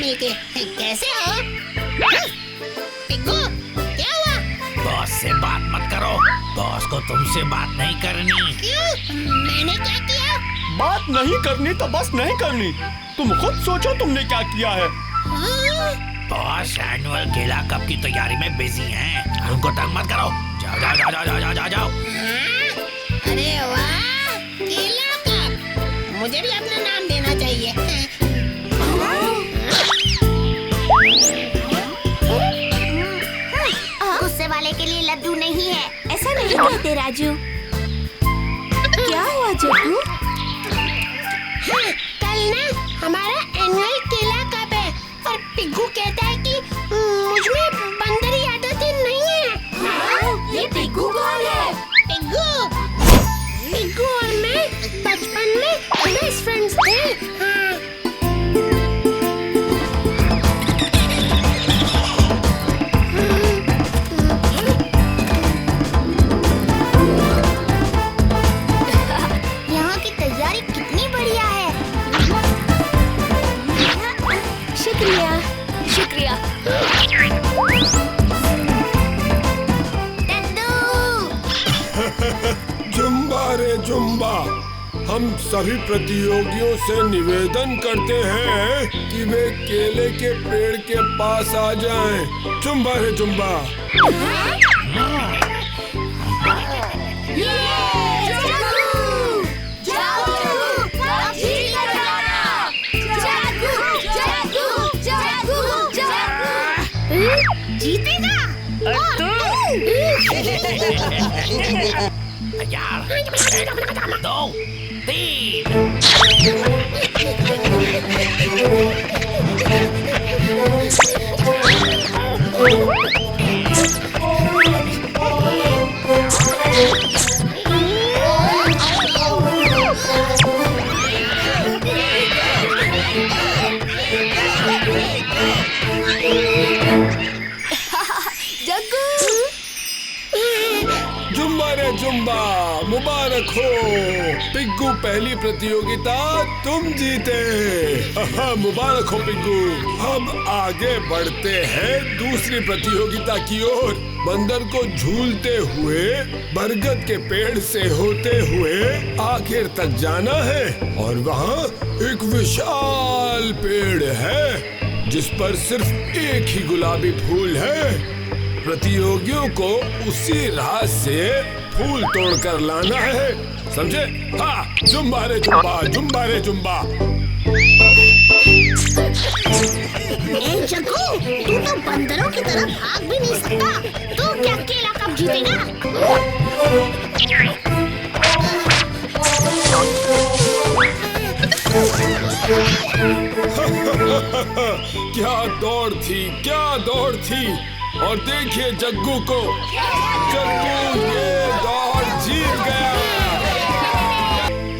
मिलके। कैसे हो? पिग्गू, क्या हुआ? बॉस से बात मत करो, बॉस को तुमसे बात नहीं करनी। क्यों? मैंने क्या किया? बात नहीं करनी तो बस नहीं करनी। तुम खुद सोचो तुमने क्या किया है। बॉस एनुअल केला कप की तैयारी में बिजी हैं। उनको तंग मत करो। जाओ जाओ जाओ जाओ जाओ जाओ जाओ। अरे वाह, केला कप। मुझे भी अपना नाम देना चाहिए। गुस्से वाले के लिए लड्डू नहीं है, ऐसा नहीं कहते राजू। क्या हुआ जग्गू? कल ना हमारा एनुअल केला कप है और पिग्गू कहता है कि मुझमें बंदरी आदतें नहीं है। ये पिग्गू कौन है? पिग्गू और मैं बचपन में बेस्ट फ्रेंड्स थे। हाँ। यहाँ की तैयारी कितनी बढ़िया है। शुक्रिया शुक्रिया। जुम्बा रे जुम्बा, हम सभी प्रतियोगियों से निवेदन करते हैं कि वे केले के पेड़ के पास आ जाएं। जुम्बा रे जुम्बा। जीतेगा? यार, 1, 2, 3। जुम्बा रे जुम्बा, मुबारक हो। पिग्गू पहली प्रतियोगिता तुम जीते। मुबारक हो पिग्गू। अब आगे बढ़ते हैं दूसरी प्रतियोगिता की ओर। बंदर को झूलते हुए बरगद के पेड़ से होते हुए आखिर तक जाना है और वहाँ एक विशाल पेड़ है जिस पर सिर्फ एक ही गुलाबी फूल है। प्रतियोगियों को उसी राह से फूल तोड़कर लाना है, समझे? हाँ, जुम्बा रे जुम्बा, जुम्बा रे जुम्बा। ए जग्गू, तू तो बंदरों की तरह भाग भी नहीं सकता। तू क्या केला कप जीतेगा? क्या दौड़ थी, क्या दौड़ थी। और देखिए जग्गू को, जग्गू ये दौड़ जीत गया।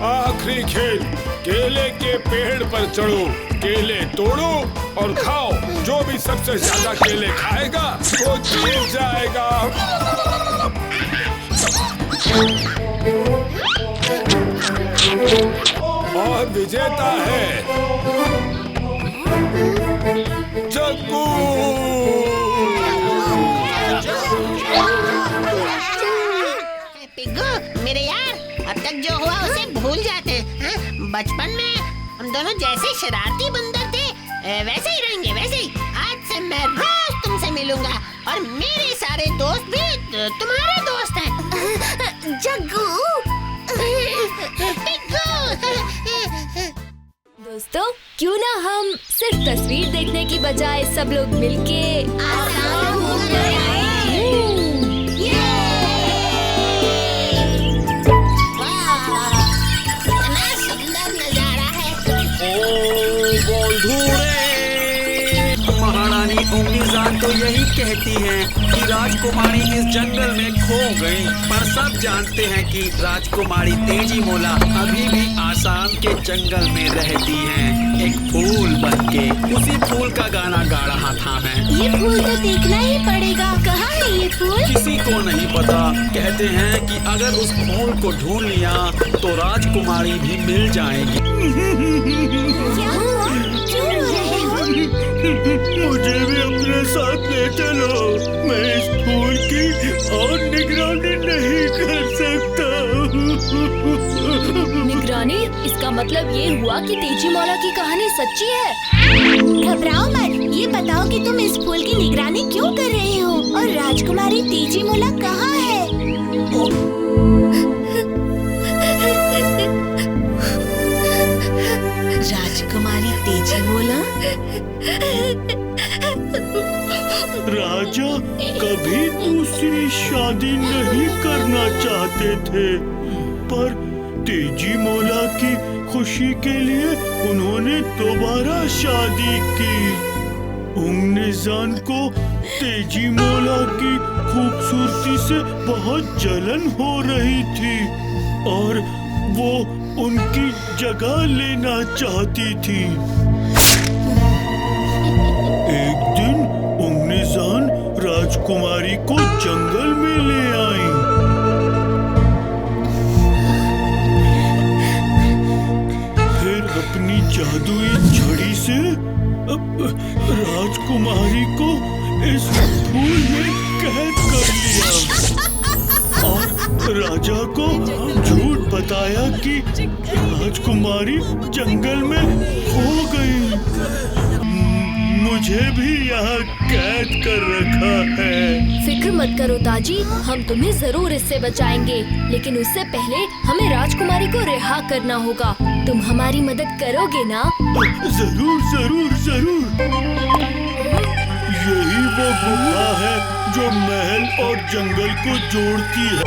आखिरी खेल, केले के पेड़ पर चढ़ो, केले तोड़ो और खाओ। जो भी सबसे ज्यादा केले खाएगा वो जीत जाएगा। और विजेता है जग्गू। पिग्गू मेरे यार, अब तक जो हुआ उसे भूल जाते हैं। बचपन में हम दोनों जैसे शरारती बंदर थे वैसे ही रहेंगे, वैसे ही। आज से मैं रोज तुमसे मिलूंगा और मेरे सारे दोस्त भी तुम्हारे दोस्त हैं। जग्गू। दोस्तों, क्यों ना हम सिर्फ तस्वीर देखने की बजाय सब लोग मिलके आसाम घूमने आए। कितना सुंदर नजारा है। महारानी उंगीजान तो यही कहती हैं कि राजकुमारी इस जंगल में खो गई, पर सब जानते हैं कि राजकुमारी तेजी मोला अभी भी आसाम के जंगल में रहती हैं, एक फूल बनके। उसी फूल का गाना गा रहा था मैं। ये फूल तो देखना ही पड़ेगा। कहाँ है ये फूल? किसी को नहीं पता। कहते हैं कि अगर उस फूल को ढूंढ लिया तो राजकुमारी भी मिल जाएगी। क्या हुआ? क्यों रो रहे हो? मुझे भी अपने साथ ले चलो। मैं इस फूल की और निगरानी नहीं कर सकता। निगरानी? इसका मतलब ये हुआ कि तेजी मौला की कहानी सच्ची है। घबराओ मत, ये बताओ कि तुम इस फूल की निगरानी क्यों कर रहे हो और राजकुमारी तेजी मोला कहाँ है? राजकुमारी तेजी मोला? राजा कभी दूसरी शादी नहीं करना चाहते थे, पर तेजी मोला की खुशी के लिए उन्होंने दोबारा शादी की। उंगनिजान को तेजी मोला की खूबसूरती से बहुत जलन हो रही थी और वो उनकी जगह लेना चाहती थी। एक दिन उंगनिजान राजकुमारी को जंगल में ले आई। फिर अपनी जादुई छड़ी से राजकुमारी को इस फूल में कैद कर लिया और राजा को झूठ बताया कि राजकुमारी जंगल में खो गई। मुझे भी यहाँ कैद कर रखा है। फिक्र मत करो ताजी, हम तुम्हें जरूर इससे बचाएंगे, लेकिन उससे पहले हमें राजकुमारी को रिहा करना होगा। तुम हमारी मदद करोगे ना? जरूर जरूर जरूर। यही वो गुफा है जो महल और जंगल को जोड़ती है।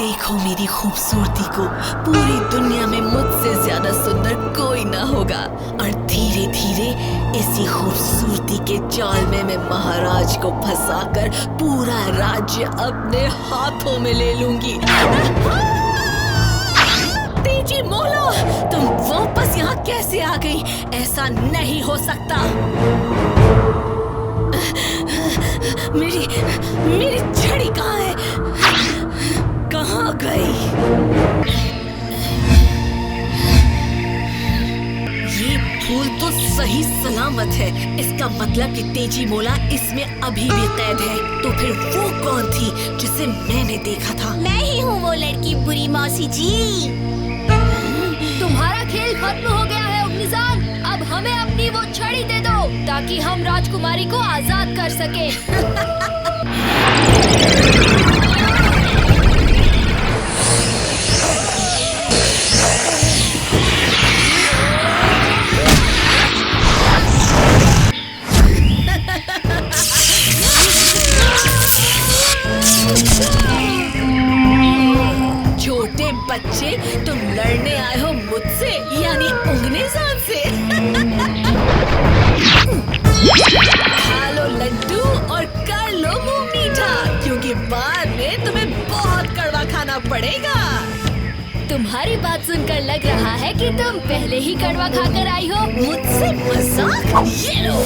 देखो मेरी खूबसूरती को, पूरी दुनिया में मुझसे ज्यादा सुंदर कोई ना होगा। और धीरे धीरे इसी खूबसूरती के जाल में मैं महाराज को फंसाकर पूरा राज्य अपने हाथों में ले लूंगी। तेजी मोला, तुम वापस यहाँ कैसे आ गई? ऐसा नहीं हो सकता। मेरी छड़ी कहाँ है? कहाँ गई? ये फूल तो सही सलामत है। इसका मतलब कि तेजी मोला इसमें अभी भी कैद है। तो फिर वो कौन थी जिसे मैंने देखा था? मैं ही हूँ वो लड़की, बुरी मौसी जी। तुम्हारा खेल खत्म हो गया है उंगनिजान। अब हमें अपनी वो छड़ी दे दो ताकि हम राजकुमारी को आजाद कर सके। छोटे बच्चे, तुम लड़ने आए हो मुझसे, यानी उंगनिजान से। खा लो लड्डू और कर लो मुंह मीठा, क्योंकि बाद में तुम्हें बहुत कड़वा खाना पड़ेगा। तुम्हारी बात सुनकर लग रहा है कि तुम पहले ही कड़वा खाकर आई हो। मुझसे मजाक? ये लो।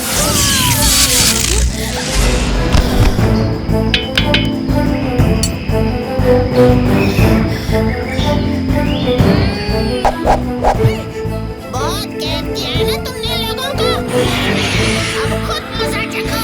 बहुत कैद किया है ना तुमने लोगों को। अब खुद मजा चखो।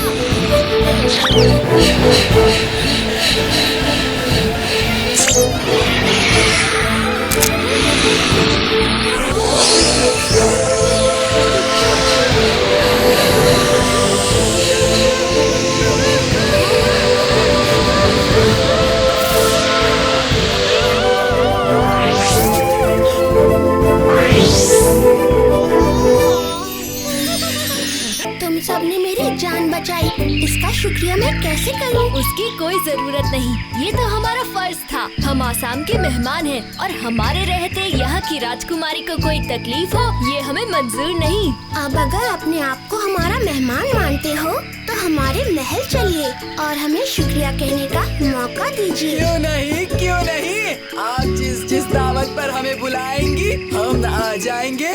तुम सबने मेरी जान बचाई, इसका शुक्रिया मैं कैसे करूं? उसकी कोई जरूरत नहीं, ये तो हमारा फर्ज था। हम आसाम के मेहमान हैं और हमारे रहते यहाँ की राजकुमारी को कोई तकलीफ हो, ये हमें मंजूर नहीं। अब अगर अपने आप को हमारा मेहमान मानते हो तो हमारे महल चलिए और हमें शुक्रिया कहने का मौका दीजिए। क्यों नहीं, क्यों नहीं। आप जिस दावत पर हमें बुलाएंगी हम आ जाएंगे।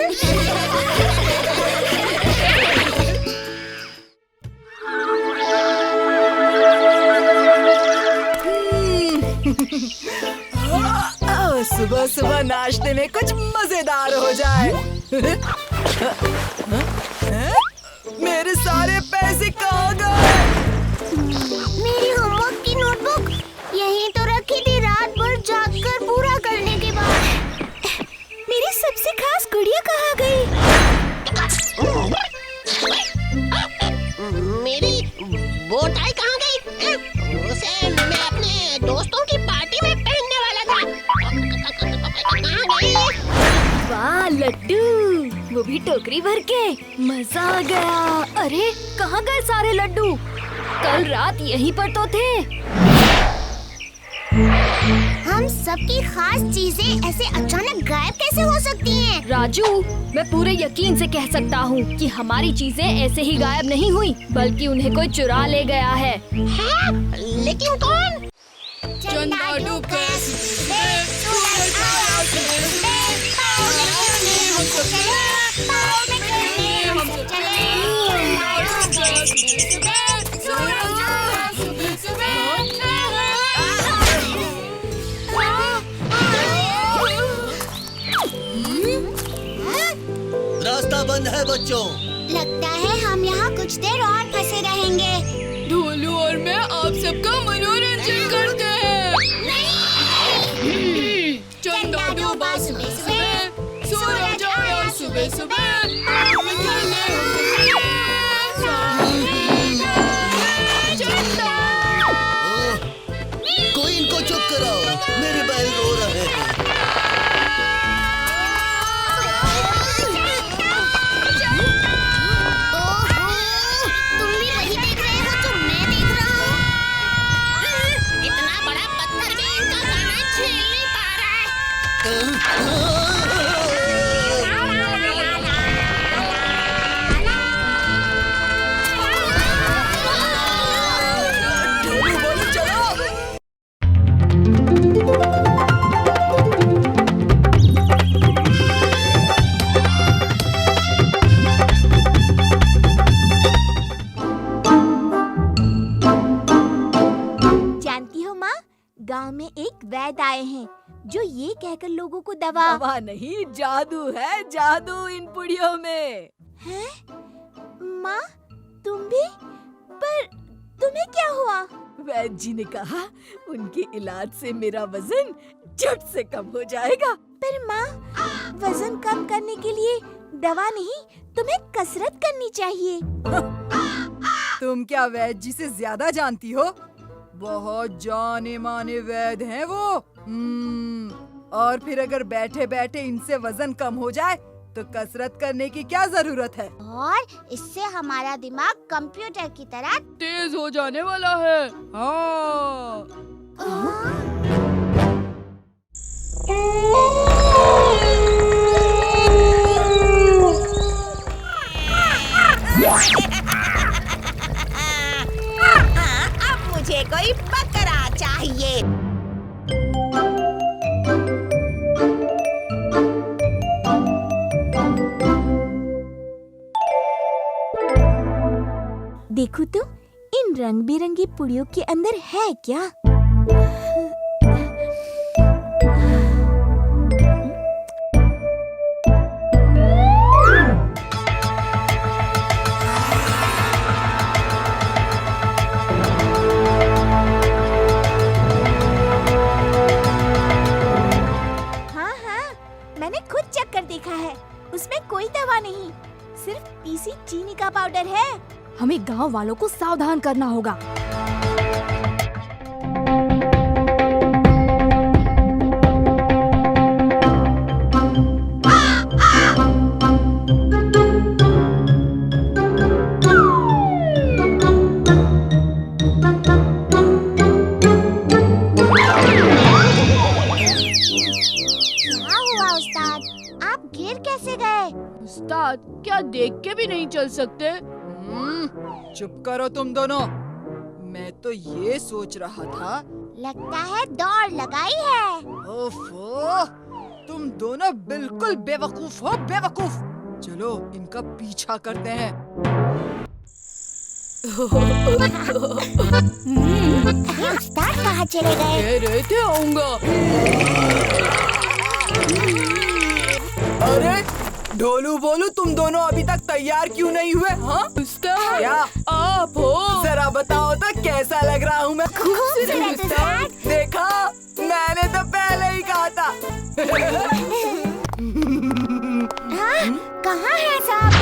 सुबह सुबह नाश्ते में कुछ मजेदार हो जाए। मेरे सारे पैसे कहाँ गए? मेरी होमवर्क की नोटबुक यहीं तो रखी थी, रात भर जागकर पूरा करने के बाद। मेरी सबसे खास गुड़िया कहाँ गई? मेरी वो टाई कहाँ गई? उसे मैं अपने दोस्तों की पार्टी में पहनने वाला था। कहाँ गई? वाह लड्डू, वो भी टोकरी भर के। मजा आ गया। अरे कहाँ गए सारे लड्डू? कल रात यहीं पर तो थे। हम सबकी खास चीजें ऐसे अचानक गायब कैसे हो सकती हैं? राजू, मैं पूरे यकीन से कह सकता हूँ कि हमारी चीजें ऐसे ही गायब नहीं हुई, बल्कि उन्हें कोई चुरा ले गया है। हाँ? लेकिन कौन? चंदा डूबे सूरज आया सुबह, पाँव में खेलने हमको चले, पाँव में खेलने हमको चले। चंदा डूबे सुबह, सूरज आया सुबह। रास्ता बंद है बच्चों। लगता है हम यहाँ कुछ देर और फंसे रहेंगे। ढोलू और मैं आप सबका मनोरंजन करते हैं। चंदा डूबा सुबह सुबह, सूरज आया सुबह सुबह। कोई इनको चुप कराओ, मेरे बैल रो रहे हैं। तुम भी वही देख रहे हो जो मैं देख रहा हूँ। इतना बड़ा पत्थर भी इनका गाना झेल नहीं पा रहा है। जानती हो माँ, गांव में एक वैद्य आए हैं जो ये कहकर लोगों को दवा नहीं, जादू है, जादू इन पुड़ियों में। है। माँ, तुम भी? पर तुम्हें क्या हुआ? वैद्य जी ने कहा उनके इलाज से मेरा वजन झट से कम हो जाएगा। पर माँ, वजन कम करने के लिए दवा नहीं, तुम्हें कसरत करनी चाहिए। तुम क्या वैद्य जी से ज्यादा जानती हो? बहुत जाने माने वैद्य हैं वो। और फिर अगर बैठे बैठे इनसे वजन कम हो जाए तो कसरत करने की क्या जरूरत है? और इससे हमारा दिमाग कंप्यूटर की तरह तेज हो जाने वाला है। हाँ। अब मुझे कोई बकरा चाहिए। देखो तो इन रंग बिरंगी पुड़ियों के अंदर है क्या? मैंने खुद चेक कर देखा है, उसमें कोई दवा नहीं, सिर्फ पीसी चीनी का पाउडर है। हमें गांव वालों को सावधान करना होगा। उस्ताद, क्या देख के भी नहीं चल सकते? चुप करो तुम दोनों। मैं तो ये सोच रहा था। लगता है दौड़ लगाई है। ओफो, तुम दोनों बिल्कुल बेवकूफ हो, बेवकूफ। चलो इनका पीछा करते हैं। उस्ताद कहाँ चले गए? कह रहे थे आऊंगा। अरे ढोलू बोलू, तुम दोनों अभी तक तैयार क्यों नहीं हुए? हाँ उस्ताद, क्या आप हो? जरा बताओ तो कैसा लग रहा हूँ मैं? खूबसूरत उस्ताद। देखा, मैंने तो पहले ही कहा था। हाँ, कहाँ है साहब?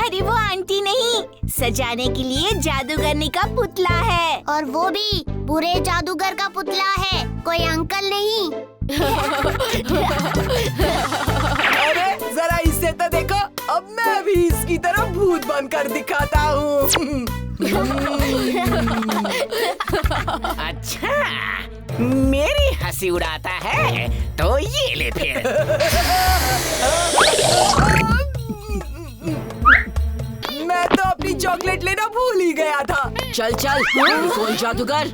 अरे वो आंटी नहीं, सजाने के लिए जादूगरनी का पुतला है। और वो भी बुरे जादूगर का पुतला है, कोई अंकल नहीं। अरे जरा इसे तो देखो, अब मैं भी इसकी तरह भूत बनकर दिखाता हूँ। अच्छा, मेरी हंसी उड़ाता है तो ये ले फिर। मैं तो अपनी चॉकलेट लेना भूल ही गया था। चल चल, कौन जादूगर?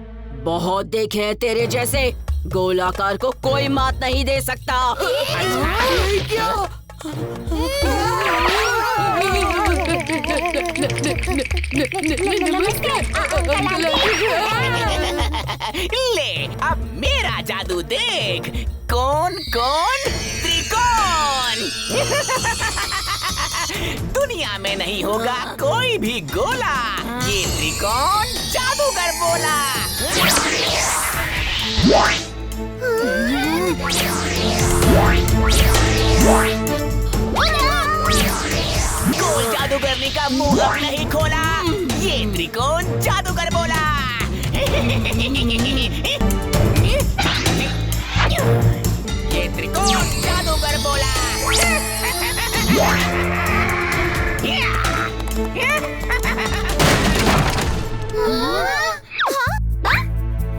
बहुत देखे हैं तेरे जैसे, गोलाकार को कोई मात नहीं दे सकता। क्या? ले, अब मेरा जादू देख। कौन कौन त्रिकोण। दुनिया में नहीं होगा कोई भी गोला, ये त्रिकोण जादूगर बोला। गोल जादूगरनी का मुंह अब नहीं खोला, ये त्रिकोण जादूगर बोला। ये त्रिकोण जादूगर बोला।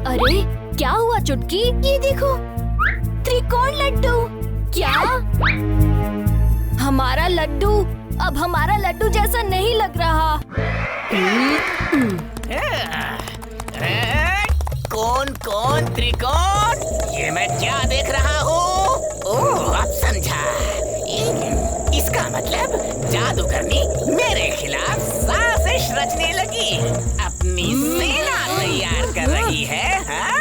अरे क्या हुआ चुटकी? ये देखो, त्रिकोण लड्डू। क्या? हमारा लड्डू अब हमारा लड्डू जैसा नहीं लग रहा। कौन कौन त्रिकोण? ये मैं क्या देख रहा हूँ? ओह, अब समझा। इसका मतलब जादूगरनी मेरे खिलाफ साजिश रचने लगी, अपनी सेना तैयार कर रही है। हाँ?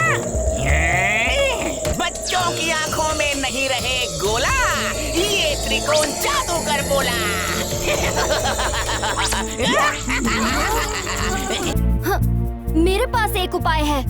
बच्चों की आंखों में नहीं रहे गोला, ये त्रिकोण जादूगर बोला। हाँ, मेरे पास एक उपाय है।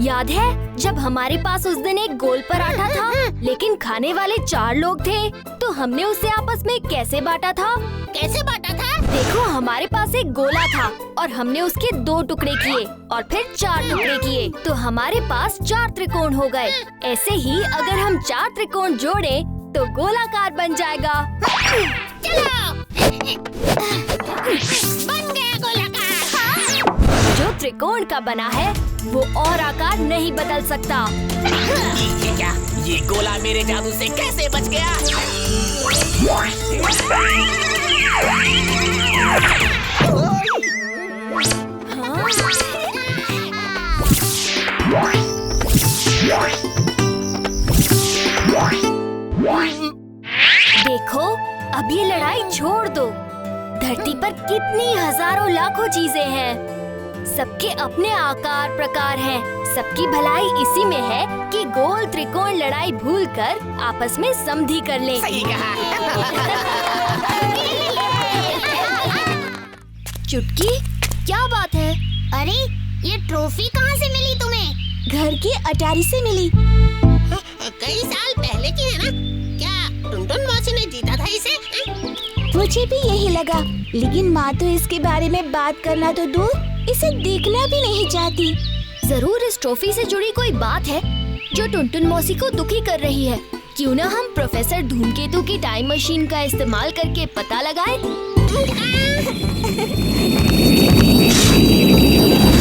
याद है जब हमारे पास उस दिन एक गोल पराठा था, लेकिन खाने वाले 4 लोग थे, तो हमने उसे आपस में कैसे बांटा था? कैसे बांटा था? देखो, हमारे पास एक गोला था और हमने उसके 2 टुकड़े किए और फिर 4 टुकड़े किए, तो हमारे पास 4 त्रिकोण हो गए। ऐसे ही अगर हम 4 त्रिकोण जोड़े तो गोलाकार बन जाएगा। चलो, बन गया गोलाकार। जो त्रिकोण का बना है वो और आकार नहीं बदल सकता। ये क्या? ये गोला मेरे जादू से कैसे बच गया? देखो, अब ये लड़ाई छोड़ दो। धरती पर कितनी हजारों लाखों चीजें हैं, सबके अपने आकार प्रकार हैं। सबकी भलाई इसी में है कि गोल त्रिकोण लड़ाई भूलकर आपस में समझी कर लें। सही कहा। चुटकी, क्या बात है? अरे, ये ट्रॉफी कहाँ से मिली तुम्हें? घर की अटारी से मिली। कई साल पहले की है ना? क्या टुनटुन मौसी ने जीता था इसे? मुझे भी यही लगा, लेकिन माँ तो इसके बारे में बात करना तो दूर, इसे देखना भी नहीं चाहती। जरूर इस ट्रॉफी से जुड़ी कोई बात है जो टुनटुन मौसी को दुखी कर रही है। क्यों ना हम प्रोफेसर धूमकेतु की टाइम मशीन का इस्तेमाल करके पता लगाएं?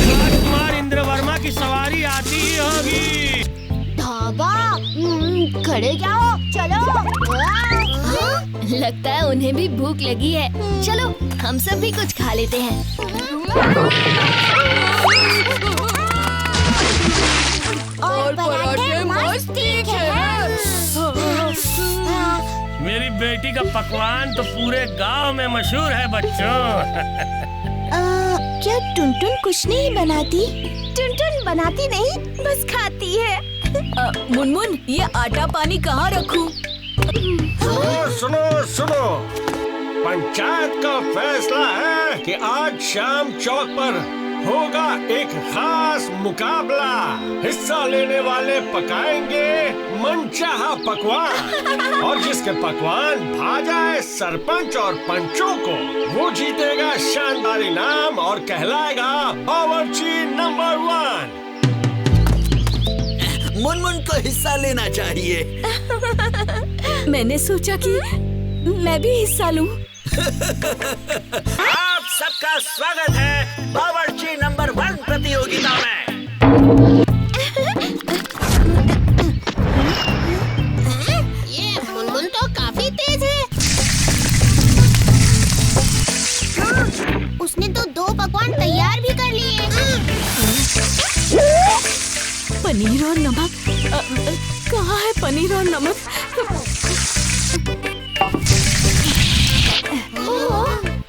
राजकुमार इंद्रवर्मा की सवारी आती ही होगी। धागा, खड़े जाओ, चलो। लगता है उन्हें भी भूख लगी है। चलो, हम सब भी कुछ खा लेते हैं। और पराठे मस्त तीखे हैं। मेरी बेटी का पकवान तो पूरे गांव में मशहूर है बच्चों। क्या टुनटुन कुछ नहीं बनाती? टुनटुन बनाती नहीं, बस खाती है। मुनमुन, ये आटा पानी कहाँ रखूं? सुनो, पंचायत का फैसला है कि आज शाम चौक पर होगा एक खास मुकाबला। हिस्सा लेने वाले पकाएंगे मनचाहा पकवान और जिसके पकवान भा जाए सरपंच और पंचों को, वो जीतेगा शानदार इनाम और कहलाएगा बावर्ची नंबर 1। मुनमुन को हिस्सा लेना चाहिए। मैंने सोचा कि मैं भी हिस्सा लूं। आप सबका स्वागत है बावर्ची नंबर 1 प्रतियोगिता में। ये मुनमुन तो काफी तेज है। उसने तो 2 पकवान तैयार भी कर लिए। पनीर और नमक, कहाँ है पनीर और नमक?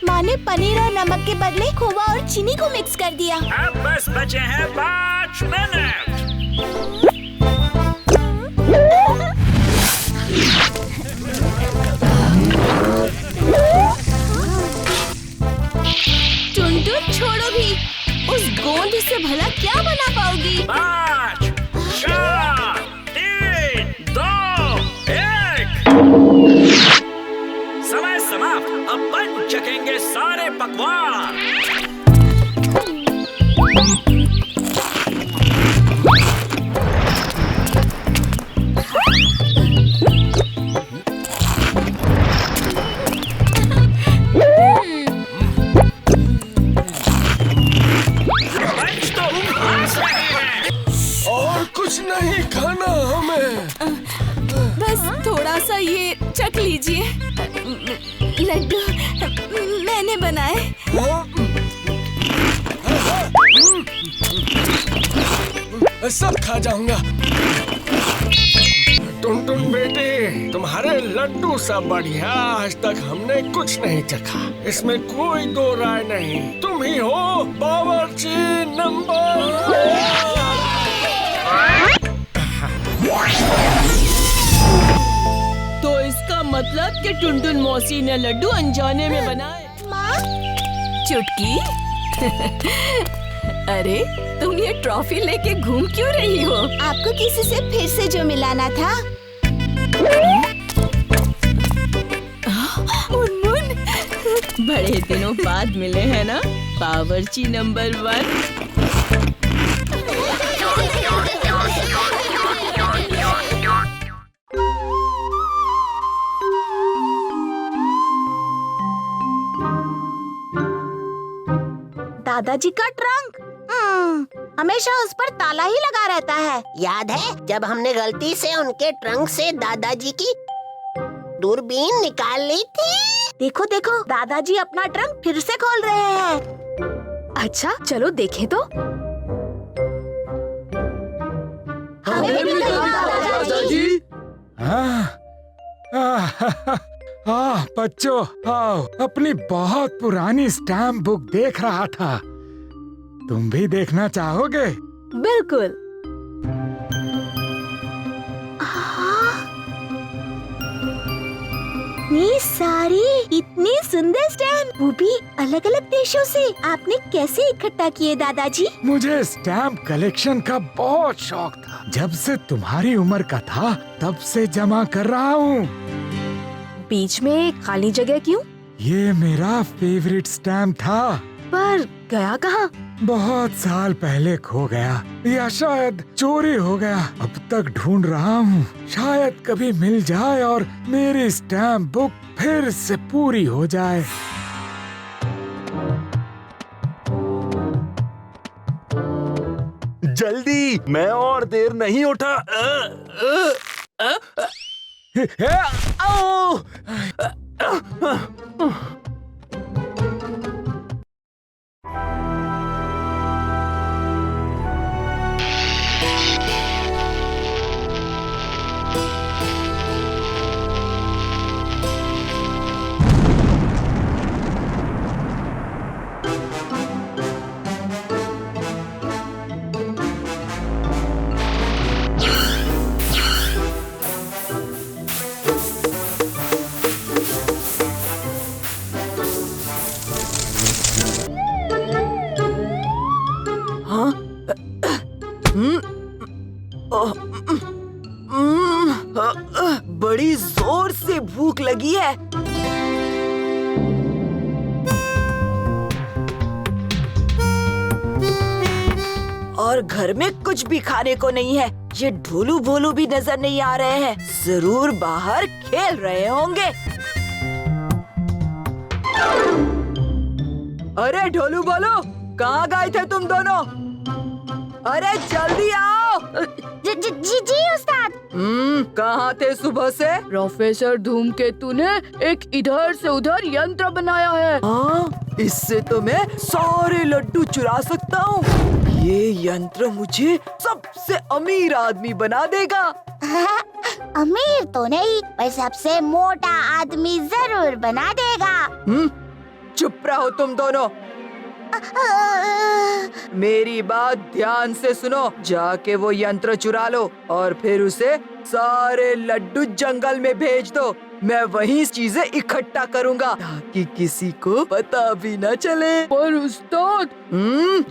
माँ ने पनीर और नमक के बदले खोवा और चीनी को मिक्स कर दिया। अब बस बचे हैं 5 मिनट। टुनटुन छोड़ो भी, उस गोंद से भला क्या बना पाओगी? 5, 4, 3, 2, 1। समय समाप्त। अब बन चखेंगे सारे पकवान। और कुछ नहीं खाना हमें। बस थोड़ा सा ये चख लीजिए। लड्डू मैंने बनाए। सब खा जाऊंगा। टुनटुन बेटे, तुम्हारे लड्डू सब बढ़िया। आज तक हमने कुछ नहीं चखा, इसमें कोई 2 राय नहीं। तुम ही हो बावर्ची नंबर 1। तो इसका मतलब कि टुनटुन मौसी ने लड्डू अनजाने में बनाए। माँ, चुटकी। अरे तुम ये ट्रॉफी लेके घूम क्यों रही हो? आपको किसी से फिर से जो मिलाना था। मुनमुन, बड़े दिनों बाद मिले हैं ना बावर्ची नंबर 1। दादाजी का ट्रंक हमेशा उस पर ताला ही लगा रहता है। याद है जब हमने गलती से उनके ट्रंक से दादाजी की दूरबीन निकाल ली थी? देखो देखो, दादाजी अपना ट्रंक फिर से खोल रहे हैं। अच्छा चलो देखें तो। हमें भी दादाजी। बच्चों आओ, अपनी बहुत पुरानी स्टैम्प बुक देख रहा था। तुम भी देखना चाहोगे? बिल्कुल। इतनी सारी, इतनी सुंदर स्टैम्प, वो भी अलग अलग देशों से। आपने कैसे इकट्ठा किए दादाजी? मुझे स्टैम्प कलेक्शन का बहुत शौक था। जब से तुम्हारी उम्र का था तब से जमा कर रहा हूँ। बीच में खाली जगह क्यों? ये मेरा फेवरेट स्टैम्प था। पर गया कहाँ? बहुत साल पहले खो गया या शायद चोरी हो गया। अब तक ढूंढ रहा हूँ, शायद कभी मिल जाए और मेरी स्टैम्प बुक फिर से पूरी हो जाए। जल्दी, मैं और देर नहीं उठा। और घर में कुछ भी खाने को नहीं है। ये ढोलू भोलू भी नजर नहीं आ रहे हैं, जरूर बाहर खेल रहे होंगे। अरे ढोलू भोलू, कहाँ गए थे तुम दोनों? अरे जल्दी आओ। जी उस्ताद। कहाँ थे सुबह से? प्रोफेसर धूमकेतु ने एक इधर से उधर यंत्र बनाया है। हाँ, इससे तो मैं सारे लड्डू चुरा सकता हूँ। ये यंत्र मुझे सबसे अमीर आदमी बना देगा। अमीर तो नहीं, पर सबसे मोटा आदमी जरूर बना देगा। चुप रहो तुम दोनों। मेरी बात ध्यान से सुनो। जाके वो यंत्र चुरा लो और फिर उसे सारे लड्डू जंगल में भेज दो। मैं वहीं चीजें इकट्ठा करूंगा ताकि किसी को पता भी न चले। पर उस्ताद,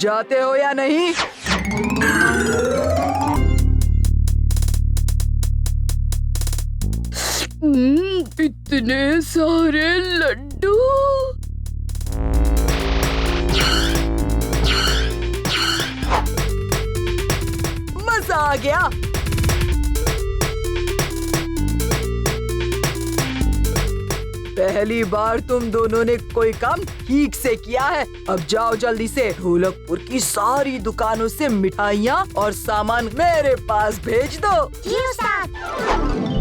जाते हो या नहीं? इतने सारे लड्डू। मजा आ गया। पहली बार तुम दोनों ने कोई काम ठीक से किया है। अब जाओ जल्दी से ढोलकपुर की सारी दुकानों से मिठाइयाँ और सामान मेरे पास भेज दो। जी उस्ताद।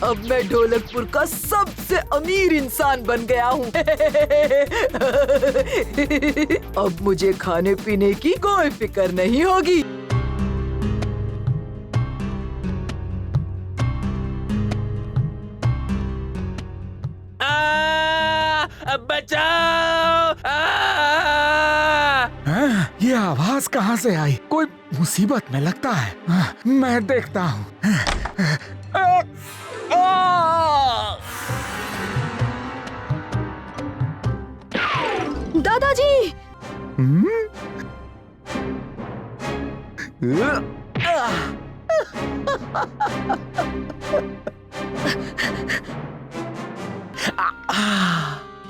अब मैं ढोलकपुर का सबसे अमीर इंसान बन गया हूँ। अब मुझे खाने पीने की कोई फिक्र नहीं होगी। बचाओ! ये आवाज कहाँ से आई? कोई मुसीबत में लगता है। मैं देखता हूँ। दादाजी।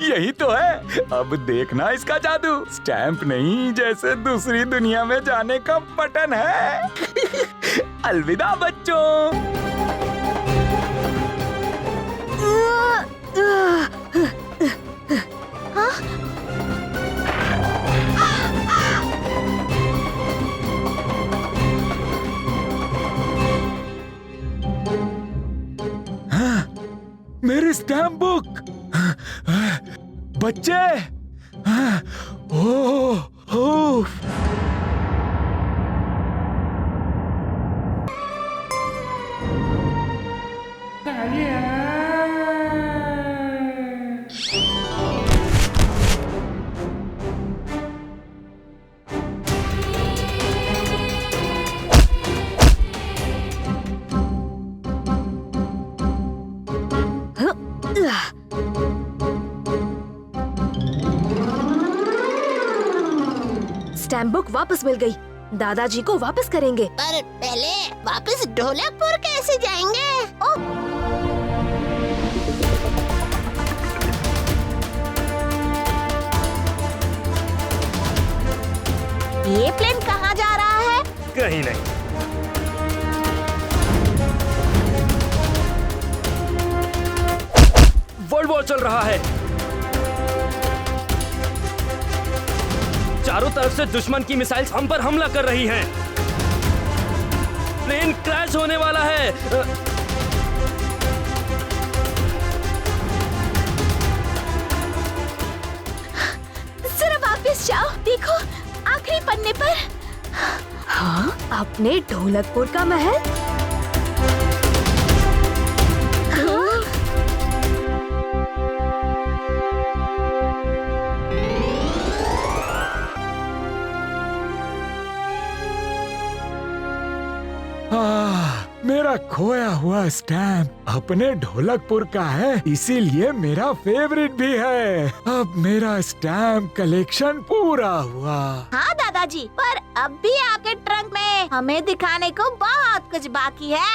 यही तो है। अब देखना इसका जादू। स्टैंप नहीं, जैसे दूसरी दुनिया में जाने का बटन है। अलविदा बच्चों। मेरी स्टैम्प बुक। बच्चे। ओह। स्टैम्प बुक वापस मिल गई। दादाजी को वापस करेंगे। पर पहले वापस ढोलकपुर कैसे जाएंगे? ये प्लेन कहाँ जा रहा है? कहीं नहीं। वर्ल्ड वॉर चल रहा है। चारों तरफ से दुश्मन की मिसाइल्स हम पर हमला कर रही हैं। प्लेन क्रैश होने वाला है। जरा वापस जाओ, देखो आखिरी पन्ने पर। हाँ, अपने ढोलकपुर का महल। मेरा मेरा खोया हुआ स्टैम्प अपने ढोलकपुर का है, इसीलिए मेरा फेवरेट भी है। अब मेरा स्टैम्प कलेक्शन पूरा हुआ। हाँ दादाजी, पर अब भी आपके ट्रंक में हमें दिखाने को बहुत कुछ बाकी है।